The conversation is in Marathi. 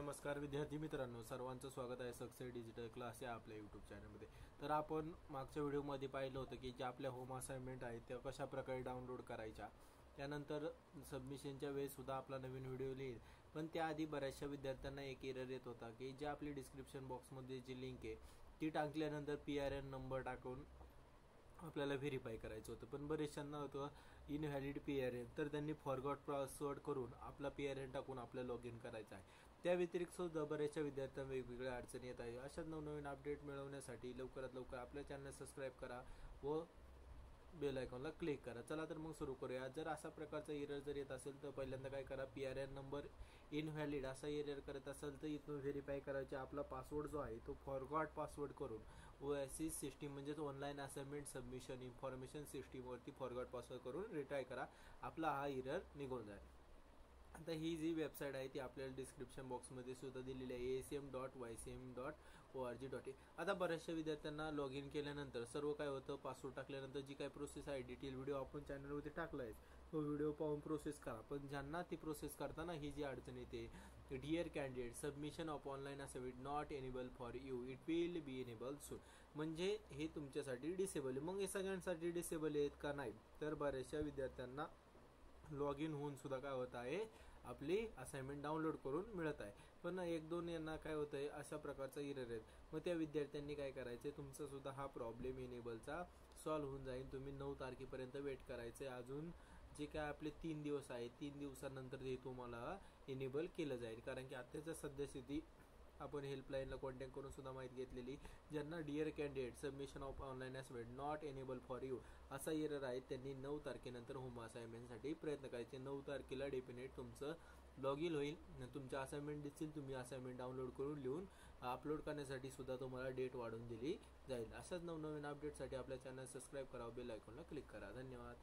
नमस्कार विद्यार्थी मित्रांनो, सर्वांचं स्वागत आहे सक्सेस डिजिटल क्लास या आपल्या यूट्यूब चॅनलमध्ये। तर आपण मागच्या व्हिडिओमध्ये पाहिलं होतं की ज्या आपल्या होम असाइनमेंट आहेत त्या कशा प्रकारे डाउनलोड करायच्या। त्यानंतर सबमिशनच्या वेळेस सुद्धा आपला नवीन व्हिडिओ येईल, पण त्याआधी बऱ्याचशा विद्यार्थ्यांना एक एरर येत होता की जे आपली डिस्क्रिप्शन बॉक्समध्ये जी लिंक आहे ती टाकल्यानंतर PRN नंबर टाकून आपल्याला व्हेरीफाय करायचं होतं, पण बरेचशांना होतं इनव्हॅलिड PRN, तर त्यांनी फॉरगॉट पासवर्ड करून आपला PRN टाकून आपलं लॉग इन करायचं आहे। त्या व्यतिरिक्त सुद्धा बऱ्याचशा विद्यार्थ्यांना वेगवेगळ्या अडचणी येत आहे। अशाच नवनवीन अपडेट मिळवण्यासाठी लवकरात लवकर आपल्या चॅनल सबस्क्राईब करा व बेल आयकॉनला क्लिक करा। चला तर मग सुरू करूया। जर अशा प्रकारचा एरर जर येत असेल तर पहिल्यांदा काय करा, PRN नंबर इनव्हॅलिड असा एरर करत असेल तर इथून व्हेरीफाय करायचे आपला पासवर्ड जो आहे तो फॉरगॉट पासवर्ड करून ओएससी सिस्टीम म्हणजेच ऑनलाईन असाइनमेंट सबमिशन इन्फॉर्मेशन सिस्टीमवरती फॉरगॉट पासवर्ड करून रिट्राय करा, आपला हा एरर निघून जाईल। आता ही जी वेबसाईट आहे ती आपल्याला डिस्क्रिप्शन बॉक्समध्ये सुद्धा दिलेली आहे, asm.ycm.org.in। आता बऱ्याचशा विद्यार्थ्यांना लॉग इन केल्यानंतर सर्व काय होतं, पासवर्ड टाकल्यानंतर जी काय प्रोसेस आहे डिटेल व्हिडिओ आपण चॅनलवरती टाकला आहे तो व्हिडिओ पाहून प्रोसेस करा, पण ज्यांना ती प्रोसेस करताना ही जी अडचण येते, dear candidate submission of online assignment not enable for you, it will be enable soon, म्हणजे हे तुमच्यासाठी डिसेबल आहे। मग हे सगळ्यांसाठी डिसेबल आहेत का? नाही, तर बऱ्याचशा विद्यार्थ्यांना लॉग इन होऊन सुद्धा काय होत आहे, आपली असाइनमेंट डाउनलोड करून मिळत आहे, पण एक दोन यांना काय होत आहे अशा प्रकारचा एरर आहेत। मग त्या विद्यार्थ्यांनी काय करायचे, तुमचा सुद्धा हा प्रॉब्लेम एनेबलचा सॉल्व्ह होऊन जाईल। तुम्ही 9 तारखेपर्यंत वेट करायचे, अजून जे काय आपले 3 दिवस आहेत 3 दिवसानंतर ते तुम्हाला एनेबल केलं जाईल, कारण की आताच्या सद्यस्थिती आपण हेल्पलाईनला कॉन्टॅक्ट करून सुद्धा माहिती घेतलेली। ज्यांना dear candidate submission of online assignment not enable for you असा एरर आहे त्यांनी 9 तारखेनंतर होम असाइनमेंटसाठी प्रयत्न करायचे। 9 तारखेला डेफिनेट तुमचं लॉग इन होईल, तुमच्या असाइनमेंट दिसतील, तुम्ही असाइनमेंट डाउनलोड करून लिहून अपलोड करण्यासाठी सुद्धा तुम्हाला डेट वाढवून दिली जाईल। अशाच नवनवीन अपडेटसाठी आपल्या चॅनल सबस्क्राईब करा, बेल आयकॉनला क्लिक करा। धन्यवाद।